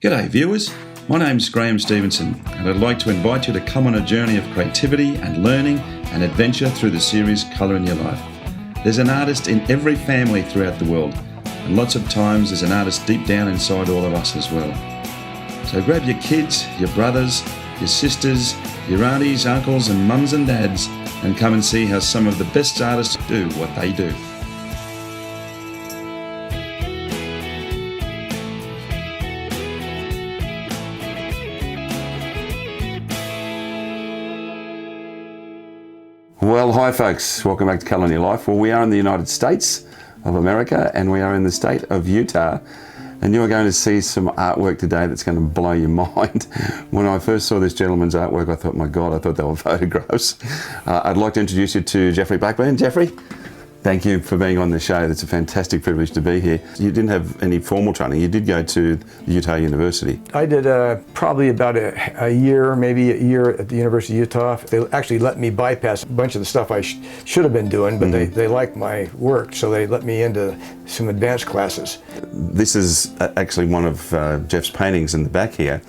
G'day viewers, my name's Graham Stevenson and I'd like to invite you to come on a journey of creativity and learning and adventure through the series Colour in Your Life. There's an artist in every family throughout the world, and lots of times there's an artist deep down inside all of us as well. So grab your kids, your brothers, your sisters, your aunties, uncles and mums and dads and come and see how some of the best artists do what they do. Well, hi folks, welcome back to Colour in Your Life. Well, we are in the United States of America and we are in the state of Utah, and you are going to see some artwork today that's going to blow your mind. When I first saw this gentleman's artwork, I thought, my God, I thought they were photographs. I'd like to introduce you to Geoffrey Blackburn. Geoffrey, thank you for being on the show. It's a fantastic privilege to be here. You didn't have any formal training. You did go to Utah University. I did probably about a year, maybe a year at the University of Utah. They actually let me bypass a bunch of the stuff I should have been doing, but they liked my work, so they let me into some advanced classes. This is actually one of Jeff's paintings in the back here.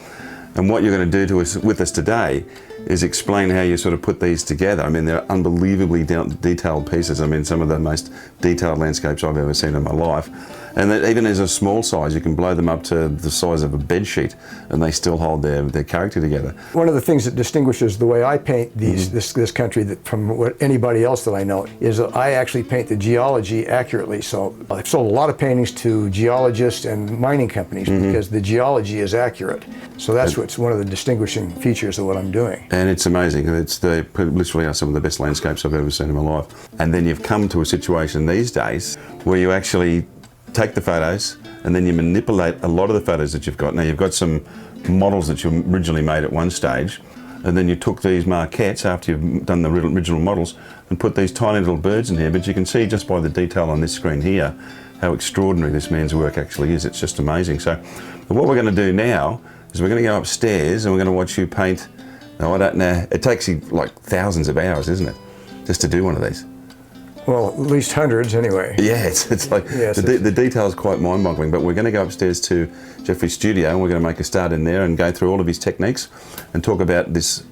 And what you're going to do with us today is explain how you sort of put these together. I mean, they're unbelievably detailed pieces. I mean, some of the most detailed landscapes I've ever seen in my life. And that even as a small size, you can blow them up to the size of a bed sheet and they still hold their character together. One of the things that distinguishes the way I paint this country from anybody else that I know is that I actually paint the geology accurately. So I've sold a lot of paintings to geologists and mining companies because the geology is accurate. So that's what's one of the distinguishing features of what I'm doing. And it's amazing. They literally are some of the best landscapes I've ever seen in my life. And then you've come to a situation these days where you actually take the photos and then you manipulate a lot of the photos that you've got. Now you've got some models that you originally made at one stage, and then you took these maquettes after you've done the original models and put these tiny little birds in here. But you can see just by the detail on this screen here how extraordinary this man's work actually is. It's just amazing. So what we're going to do now is we're going to go upstairs and we're going to watch you paint. Now I don't know, it takes you like thousands of hours, isn't it, just to do one of these? Well, at least hundreds anyway. Yeah, it's like, yes, the detail is quite mind-boggling, but we're going to go upstairs to Geoffrey's studio and we're going to make a start in there and go through all of his techniques and talk about this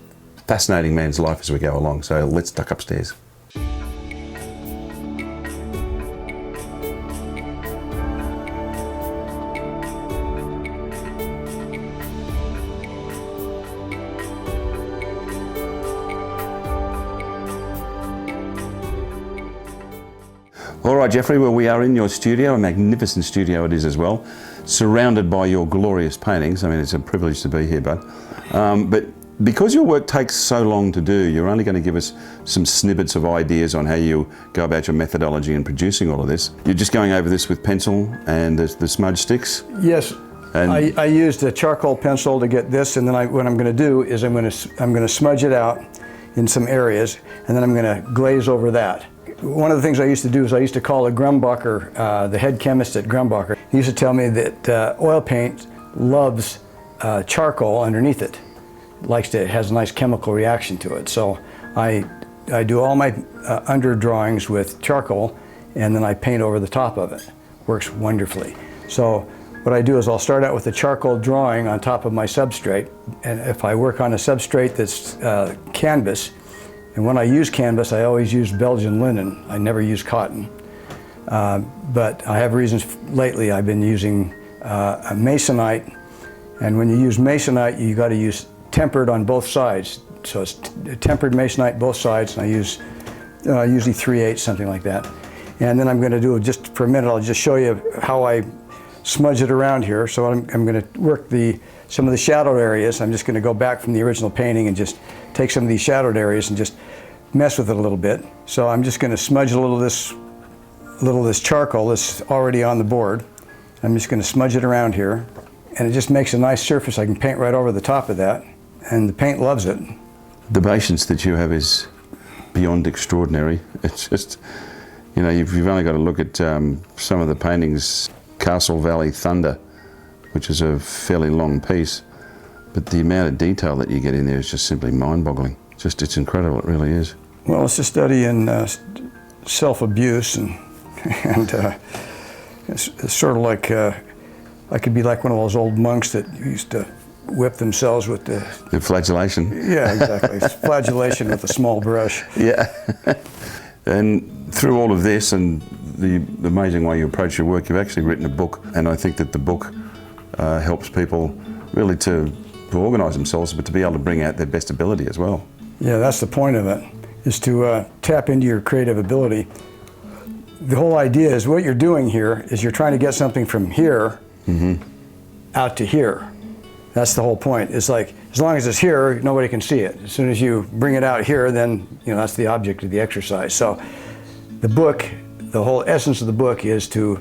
fascinating man's life as we go along. So let's duck upstairs. All right, Geoffrey, well, we are in your studio, a magnificent studio it is as well, surrounded by your glorious paintings. I mean, it's a privilege to be here, bud. But because your work takes so long to do, you're only going to give us some snippets of ideas on how you go about your methodology in producing all of this. You're just going over this with pencil and the smudge sticks? Yes. And I used a charcoal pencil to get this, and then what I'm going to do is I'm going to smudge it out in some areas, and then I'm going to glaze over that. One of the things I used to do is I used to call a Grumbacher, the head chemist at Grumbacher. He used to tell me that oil paint loves charcoal underneath it. It has a nice chemical reaction to it. So I do all my under drawings with charcoal, and then I paint over the top of it. Works wonderfully. So what I do is I'll start out with a charcoal drawing on top of my substrate, and if I work on a substrate that's canvas, and when I use canvas, I always use Belgian linen. I never use cotton. But I have reasons. Lately, I've been using a masonite. And when you use masonite, you got to use tempered on both sides. So it's tempered masonite both sides. And I use usually 3/8, something like that. And then I'm going to do, just for a minute, I'll just show you how I smudge it around here. So I'm going to work some of the shadowed areas. I'm just going to go back from the original painting and just take some of these shadowed areas and just mess with it a little bit. So I'm just going to smudge a little of this charcoal that's already on the board. I'm just going to smudge it around here, and it just makes a nice surface. I can paint right over the top of that, and the paint loves it. The patience that you have is beyond extraordinary. It's just, you know, you've only got to look at some of the paintings. Castle Valley Thunder, which is a fairly long piece, but the amount of detail that you get in there is just simply mind-boggling. It's incredible, it really is. Well, it's a study in self-abuse, and it's sort of like I could be like one of those old monks that used to whip themselves with the flagellation. Yeah, exactly. Flagellation with a small brush. Yeah. And through all of this and the amazing way you approach your work, you've actually written a book, and I think that the book helps people really to organise themselves, but to be able to bring out their best ability as well. Yeah, that's the point of it, is to tap into your creative ability. The whole idea is what you're doing here is you're trying to get something from here out to here. That's the whole point. It's like, as long as it's here, nobody can see it. As soon as you bring it out here, then that's the object of the exercise. So the book, the whole essence of the book is to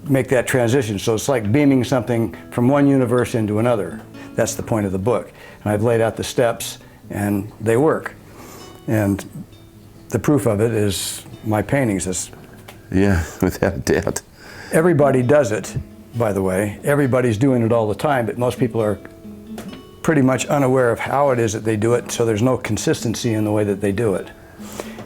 make that transition. So it's like beaming something from one universe into another. That's the point of the book. And I've laid out the steps, and they work. And the proof of it is my paintings. Yeah, without a doubt. Everybody does it, by the way. Everybody's doing it all the time, but most people are pretty much unaware of how it is that they do it, so there's no consistency in the way that they do it.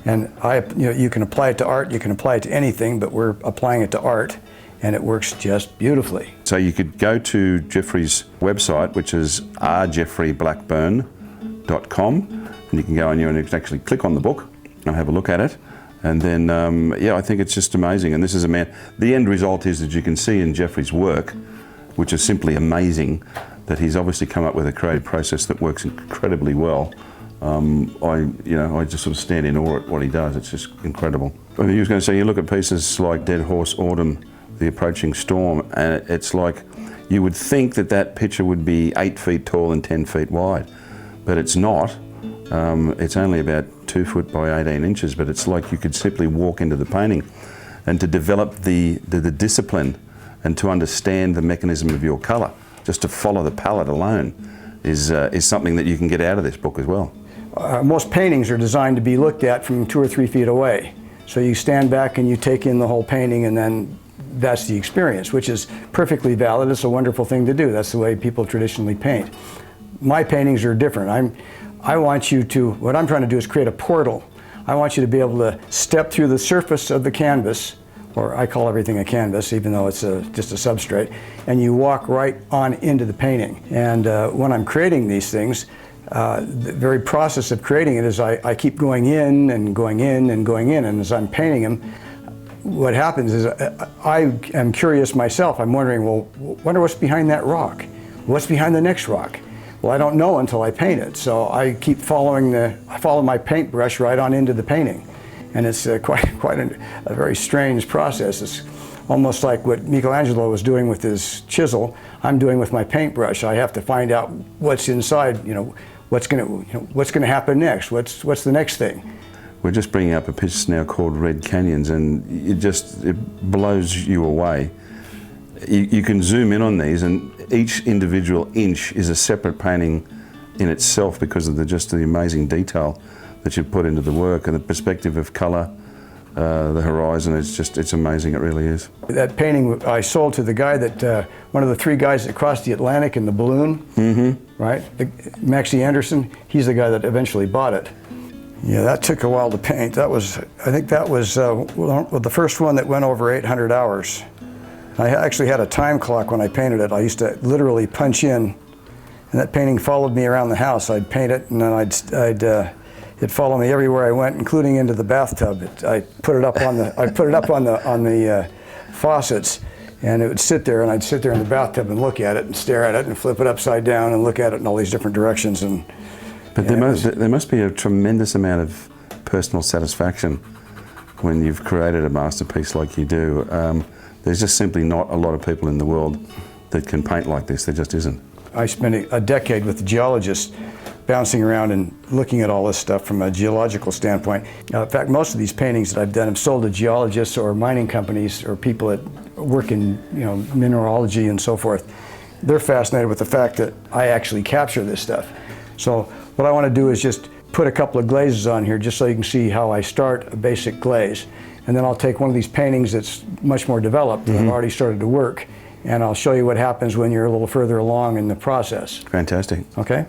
And you can apply it to art, you can apply it to anything, but we're applying it to art, and it works just beautifully. So you could go to Geoffrey's website, which is rgeoffreyblackburn.com, and you can go on here and you can actually click on the book and have a look at it. And then, yeah, I think it's just amazing. And this is a man, the end result is that you can see in Geoffrey's work, which is simply amazing, that he's obviously come up with a creative process that works incredibly well. I just sort of stand in awe at what he does. It's just incredible. I mean, he was going to say, you look at pieces like Dead Horse Autumn, The Approaching Storm, and it's like, you would think that that picture would be 8 feet tall and 10 feet wide, but it's not. It's only about 2 foot by 18 inches, but it's like you could simply walk into the painting. And to develop the discipline and to understand the mechanism of your colour, just to follow the palette alone, is something that you can get out of this book as well. Most paintings are designed to be looked at from 2 or 3 feet away. So you stand back and you take in the whole painting, and then that's the experience, which is perfectly valid. It's a wonderful thing to do. That's the way people traditionally paint. My paintings are different. I want you to, what I'm trying to do is create a portal. I want you to be able to step through the surface of the canvas, or I call everything a canvas, even though it's just a substrate, and you walk right on into the painting. And when I'm creating these things, the very process of creating it is I keep going in and going in and going in, and as I'm painting them, what happens is I am curious myself. I'm wondering, well, wonder what's behind that rock? What's behind the next rock? Well, I don't know until I paint it, so I keep I follow my paintbrush right on into the painting. And it's quite a very strange process. It's almost like what Michelangelo was doing with his chisel, I'm doing with my paintbrush. I have to find out what's inside, what's going to happen next, what's the next thing. We're just bringing up a piece now called Red Canyons, and it blows you away. You can zoom in on these, and each individual inch is a separate painting in itself because of the amazing detail that you put into the work and the perspective of colour, the horizon. It's amazing. It really is. That painting I sold to the guy that one of the 3 guys that crossed the Atlantic in the balloon, right? Maxie Anderson. He's the guy that eventually bought it. Yeah, that took a while to paint. I think that was the first one that went over 800 hours. I actually had a time clock when I painted it. I used to literally punch in, and that painting followed me around the house. I'd paint it, and then it'd follow me everywhere I went, including into the bathtub. I put it up on the faucets, and it would sit there, and I'd sit there in the bathtub and look at it and stare at it and flip it upside down and look at it in all these different directions. But there must be a tremendous amount of personal satisfaction when you've created a masterpiece like you do. There's just simply not a lot of people in the world that can paint like this. There just isn't. I spent a decade with geologists bouncing around and looking at all this stuff from a geological standpoint. In fact, most of these paintings that I've done have sold to geologists or mining companies or people that work in mineralogy and so forth. They're fascinated with the fact that I actually capture this stuff. So what I want to do is just put a couple of glazes on here just so you can see how I start a basic glaze. And then I'll take one of these paintings that's much more developed, that I've already started to work, and I'll show you what happens when you're a little further along in the process. Fantastic. Okay?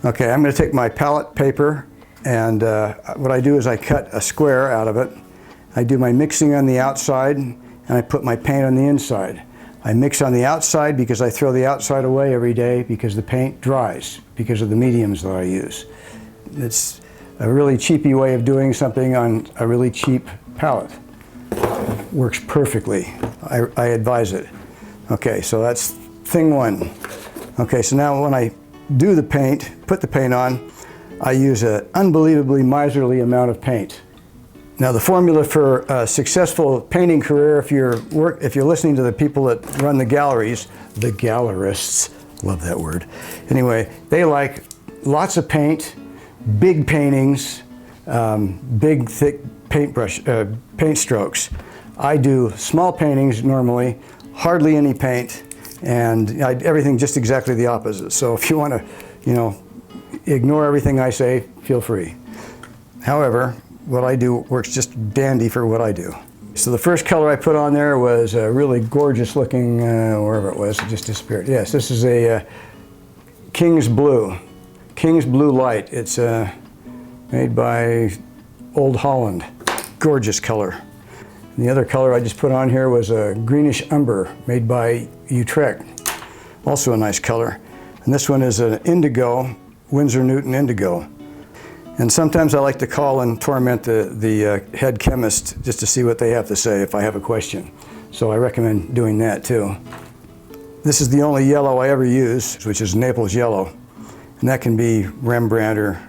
Okay, I'm going to take my palette paper, and what I do is I cut a square out of it. I do my mixing on the outside, and I put my paint on the inside. I mix on the outside because I throw the outside away every day because the paint dries because of the mediums that I use. It's a really cheapy way of doing something on a really cheap palette. Works perfectly. I advise it. Okay, so that's thing one. Okay, so now when I do the paint, put the paint on, I use an unbelievably miserly amount of paint. Now the formula for a successful painting career, if you're listening to the people that run the galleries, the gallerists, love that word. Anyway, they like lots of paint, big paintings, big thick paint strokes. I do small paintings normally, hardly any paint, and everything just exactly the opposite. So if you want to, ignore everything I say, feel free. However, what I do works just dandy for what I do. So the first color I put on there was a really gorgeous looking, wherever it was, it just disappeared. Yes, this is a King's Blue Light. It's made by Old Holland. Gorgeous color. And the other color I just put on here was a greenish umber made by Utrecht. Also a nice color. And this one is an indigo, Winsor Newton indigo. And sometimes I like to call and torment the head chemist just to see what they have to say if I have a question. So I recommend doing that too. This is the only yellow I ever use, which is Naples yellow. And that can be Rembrandt or,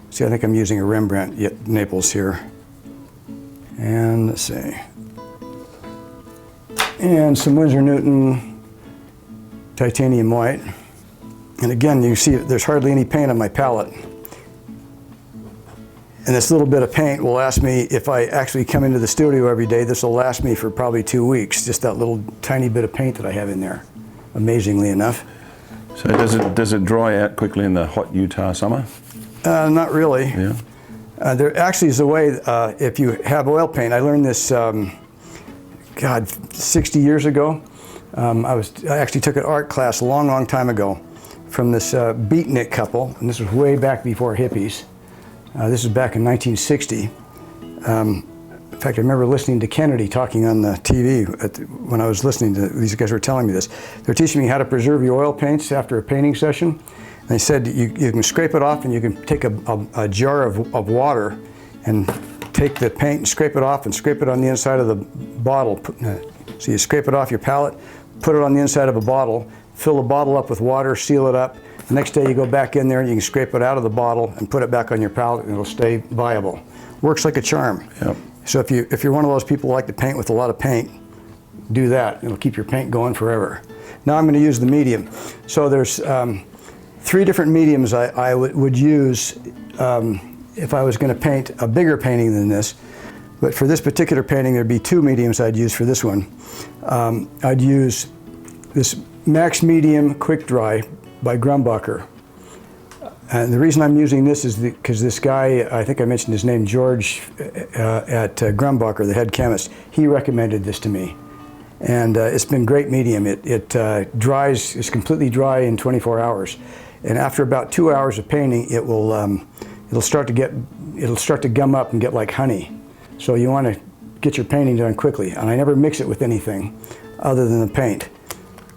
see, I think I'm using a Rembrandt Naples here. And let's see. And some Winsor Newton titanium white. And again, you see there's hardly any paint on my palette. And this little bit of paint will last me, if I actually come into the studio every day, this will last me for probably 2 weeks, just that little tiny bit of paint that I have in there, amazingly enough. So does it dry out quickly in the hot Utah summer? Not really. Yeah. There actually is a way, if you have oil paint, I learned this, 60 years ago. I actually took an art class a long, long time ago from this beatnik couple, and this was way back before hippies. This is back in 1960. In fact, I remember listening to Kennedy talking on the TV when I was listening to these guys were telling me this. They're teaching me how to preserve your oil paints after a painting session. And they said you can scrape it off and you can take a jar of water and take the paint and scrape it off and scrape it on the inside of the bottle. So you scrape it off your palette, put it on the inside of a bottle, fill the bottle up with water, seal it up. The next day you go back in there and you can scrape it out of the bottle and put it back on your palette and it'll stay viable. Works like a charm. Yep. So if you're one of those people who like to paint with a lot of paint, do that. It'll keep your paint going forever. Now I'm going to use the medium. So there's 3 different mediums I would use if I was going to paint a bigger painting than this. But for this particular painting, there'd be 2 mediums I'd use for this one. I'd use this Max Medium Quick Dry by Grumbacher. And the reason I'm using this is because this guy, I think I mentioned his name, George at Grumbacher, the head chemist, he recommended this to me. And it's been great medium. It dries, it's completely dry in 24 hours. And after about 2 hours of painting, it'll start to gum up and get like honey. So you want to get your painting done quickly. And I never mix it with anything other than the paint.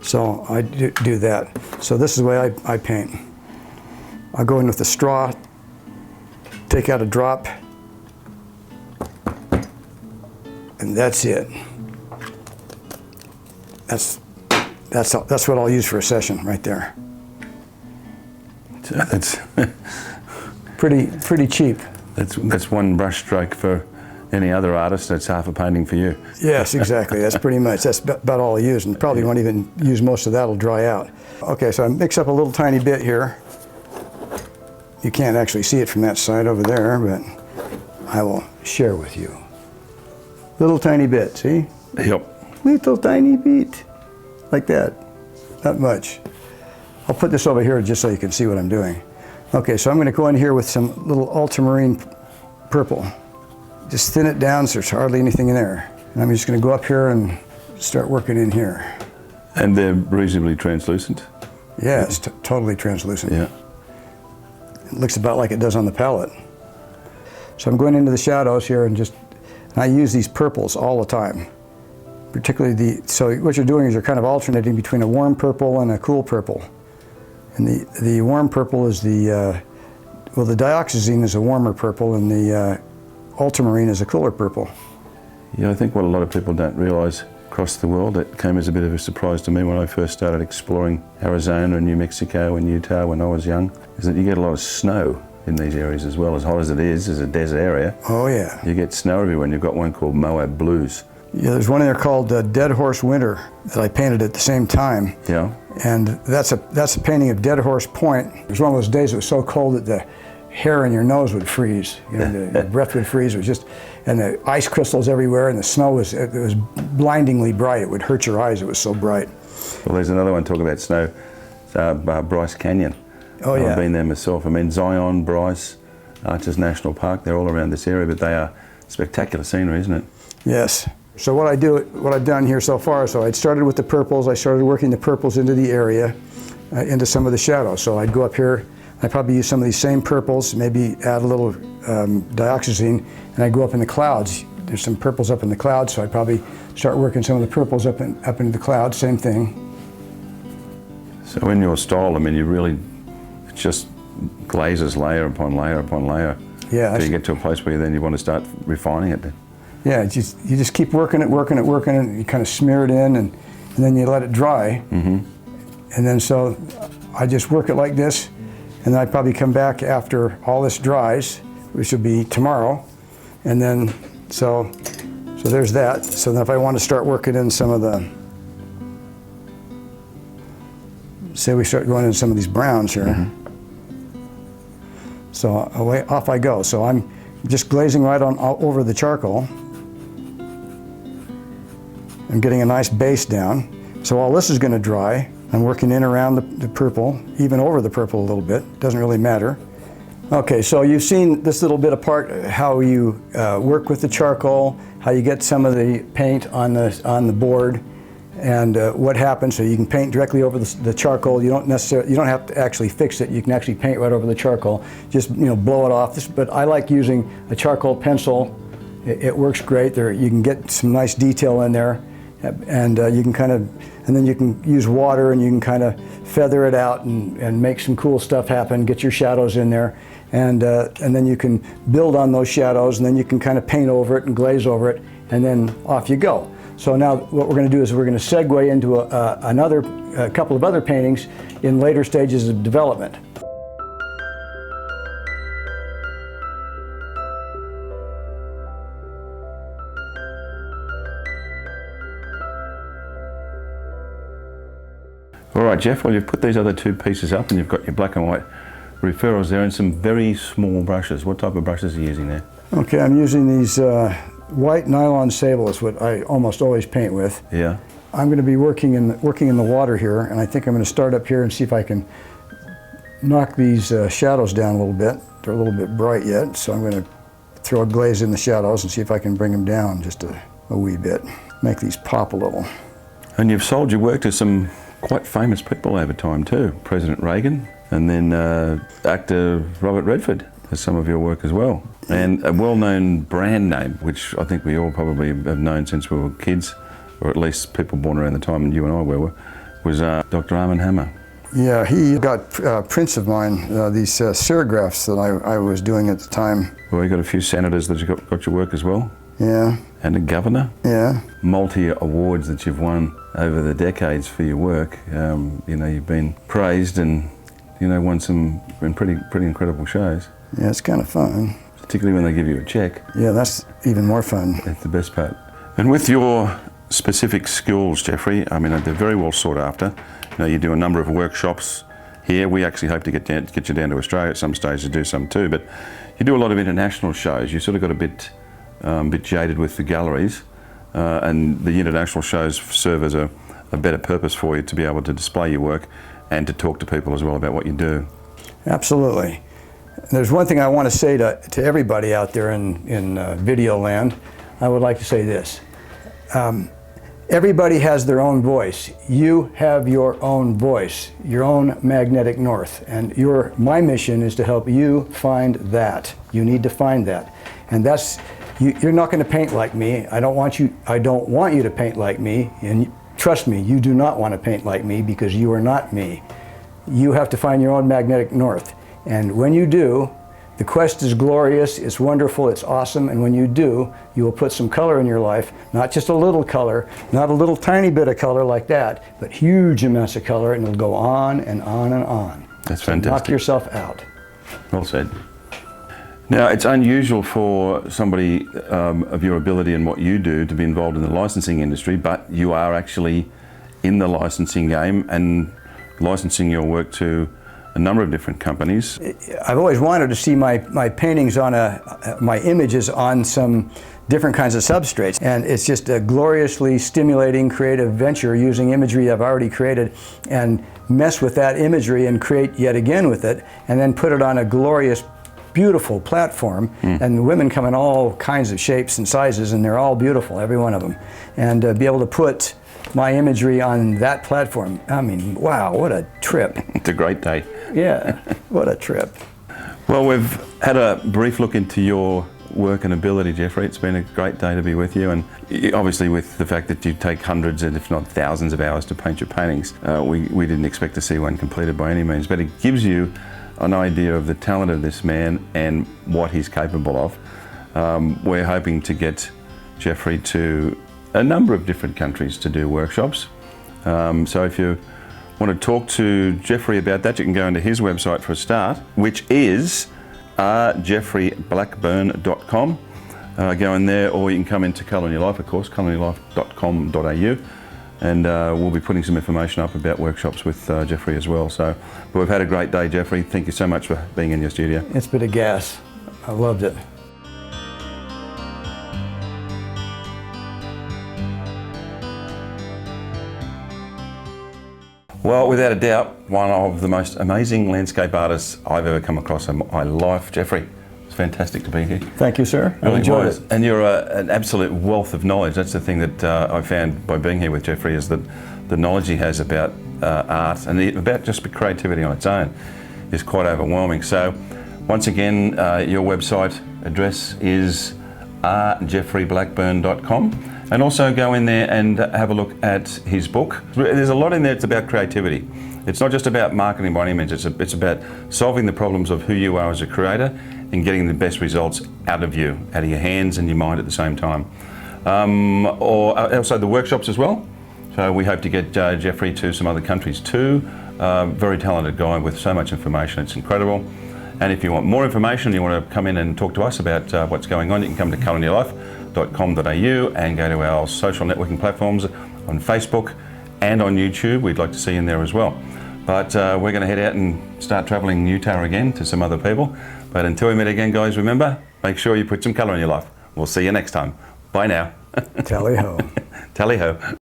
So I do that. So this is the way I paint. I'll go in with a straw, take out a drop, and that's it. That's what I'll use for a session right there. That's pretty cheap. That's one brush stroke for any other artist. That's half a painting for you. Yes, exactly. That's pretty much. That's about all I use, and probably won't even use most of that. It'll dry out. Okay, so I mix up a little tiny bit here. You can't actually see it from that side over there, but I will share with you. Little tiny bit, see? Yep. Little tiny bit, like that. Not much. I'll put this over here just so you can see what I'm doing. Okay, so I'm going to go in here with some little ultramarine purple. Just thin it down so there's hardly anything in there. And I'm just going to go up here and start working in here. And they're reasonably translucent? Yeah, it's totally translucent. Yeah. It looks about like it does on the palette. So I'm going into the shadows here and I use these purples all the time. Particularly so what you're doing is you're kind of alternating between a warm purple and a cool purple. And the warm purple is the dioxazine is a warmer purple, and the ultramarine is a cooler purple. Yeah, I think what a lot of people don't realise across the world, it came as a bit of a surprise to me when I first started exploring Arizona and New Mexico and Utah when I was young, is that you get a lot of snow in these areas as well. As hot as it is a desert area. Oh yeah. You get snow everywhere, and you've got one called Moab Blues. Yeah, there's one in there called Dead Horse Winter that I painted at the same time. Yeah. And that's a painting of Dead Horse Point. It was one of those days it was so cold that the hair in your nose would freeze. You know, the breath would freeze. It was just, and the ice crystals everywhere, and the snow was blindingly bright. It would hurt your eyes. It was so bright. Well, there's another one talking about snow. Bryce Canyon. Oh yeah. I've been there myself. I mean, Zion, Bryce, Arches National Park. They're all around this area, but they are spectacular scenery, isn't it? Yes. So what I've done here so far, so I'd started with the purples. I started working the purples into the area, into some of the shadows. So I'd go up here, I'd probably use some of these same purples, maybe add a little dioxazine, and I'd go up in the clouds. There's some purples up in the clouds, so I'd probably start working some of the purples up into the clouds, same thing. So in your style, I mean, it just glazes layer upon layer upon layer. Yeah. So you get to a place where then you want to start refining it then. Yeah, you just keep working it, you kind of smear it in, and then you let it dry. Mm-hmm. And then so I just work it like this, and then I probably come back after all this dries, which will be tomorrow. And then, so there's that. So then if I want to start working in some of the, say we start going in some of these browns here. Mm-hmm. So off I go. So I'm just glazing right on over the charcoal. I'm getting a nice base down. So while this is going to dry, I'm working in around the purple, even over the purple a little bit. Doesn't really matter. Okay, so you've seen this little bit apart, how you work with the charcoal, how you get some of the paint on the board, and what happens. So you can paint directly over the charcoal. You don't have to actually fix it. You can actually paint right over the charcoal. Just blow it off. But I like using a charcoal pencil. It works great. You can get some nice detail in there. And you can and then you can use water, and you can kind of feather it out and make some cool stuff happen, get your shadows in there, and then you can build on those shadows, and then you can kind of paint over it and glaze over it, and then off you go. So now what we're going to do is we're going to segue into a couple of other paintings in later stages of development. All right, Jeff, well, you've put these other two pieces up, and you've got your black and white referrals there and some very small brushes. What type of brushes are you using there? Okay, I'm using these white nylon sable is what I almost always paint with. Yeah. I'm going to be working in the water here, and I think I'm going to start up here and see if I can knock these shadows down a little bit. They're a little bit bright yet, so I'm going to throw a glaze in the shadows and see if I can bring them down just a wee bit. Make these pop a little. And you've sold your work to some quite famous people over time too. President Reagan, and then actor Robert Redford has some of your work as well. And a well-known brand name, which I think we all probably have known since we were kids, or at least people born around the time and you and I were, was Dr. Armand Hammer. Yeah, he got prints of mine, these serigraphs that I was doing at the time. Well, you got a few senators that got your work as well. Yeah. And a governor. Yeah. Multi-awards that you've won over the decades for your work. You've been praised and, won some pretty incredible shows. Yeah, it's kind of fun. Particularly when they give you a check. Yeah, that's even more fun. That's the best part. And with your specific skills, Geoffrey, I mean, they're very well sought after. You do a number of workshops here. We actually hope to get you down to Australia at some stage to do some too, but you do a lot of international shows. You sort of got a bit jaded with the galleries, and the international shows serve as a better purpose for you to be able to display your work and to talk to people as well about what you do. Absolutely. There's one thing I want to say to everybody out there in video land. I would like to say this. Everybody has their own voice. You have your own voice, your own magnetic north. And my mission is to help you find that. You need to find that. And that's, you're not going to paint like me. I don't want you to paint like me. And trust me, you do not want to paint like me because you are not me. You have to find your own magnetic north. And when you do, the quest is glorious, it's wonderful, it's awesome, and when you do, you will put some color in your life, not just a little color, not a little tiny bit of color like that, but huge amounts of color, and it'll go on and on and on. That's So fantastic. knock yourself out. Well said. Now, it's unusual for somebody of your ability and what you do to be involved in the licensing industry, but you are actually in the licensing game and licensing your work to a number of different companies. I've always wanted to see my paintings on my images on some different kinds of substrates, and it's just a gloriously stimulating creative venture using imagery I've already created and mess with that imagery and create yet again with it, and then put it on a glorious, beautiful platform. And women come in all kinds of shapes and sizes, and they're all beautiful, every one of them, and be able to put my imagery on that platform. I mean, wow, what a trip. It's a great day. Yeah, what a trip. Well, we've had a brief look into your work and ability, Geoffrey. It's been a great day to be with you, and obviously with the fact that you take hundreds and if not thousands of hours to paint your paintings, we didn't expect to see one completed by any means, but it gives you an idea of the talent of this man and what he's capable of. We're hoping to get Geoffrey to a number of different countries to do workshops. So if you want to talk to Geoffrey about that, you can go into his website for a start, which is geoffreyblackburn.com. Go in there, or you can come into Colour in Your Life, of course, colourinyyourlife.com.au, and we'll be putting some information up about workshops with Geoffrey as well. So, but we've had a great day, Geoffrey. Thank you so much for being in your studio. It's been a gas. I loved it. Well, without a doubt, one of the most amazing landscape artists I've ever come across in my life. Geoffrey, it's fantastic to be here. Thank you, sir. I Really enjoyed was. it. And you're an absolute wealth of knowledge. That's the thing that I found by being here with Geoffrey, is that the knowledge he has about art and about just creativity on its own is quite overwhelming. So once again, your website address is geoffreyblackburn.com. And also go in there and have a look at his book. There's a lot in there. It's about creativity. It's not just about marketing by any means. It's about solving the problems of who you are as a creator and getting the best results out of you, out of your hands and your mind at the same time. Or also the workshops as well. So we hope to get Geoffrey to some other countries too. Very talented guy with so much information. It's incredible. And if you want more information, you want to come in and talk to us about what's going on, you can come to colourinyyourlife.com.au and go to our social networking platforms on Facebook and on YouTube. We'd like to see you in there as well. But we're going to head out and start travelling Utah again to some other people. But until we meet again, guys, remember, make sure you put some colour in your life. We'll see you next time. Bye now. Tally ho. Tally ho.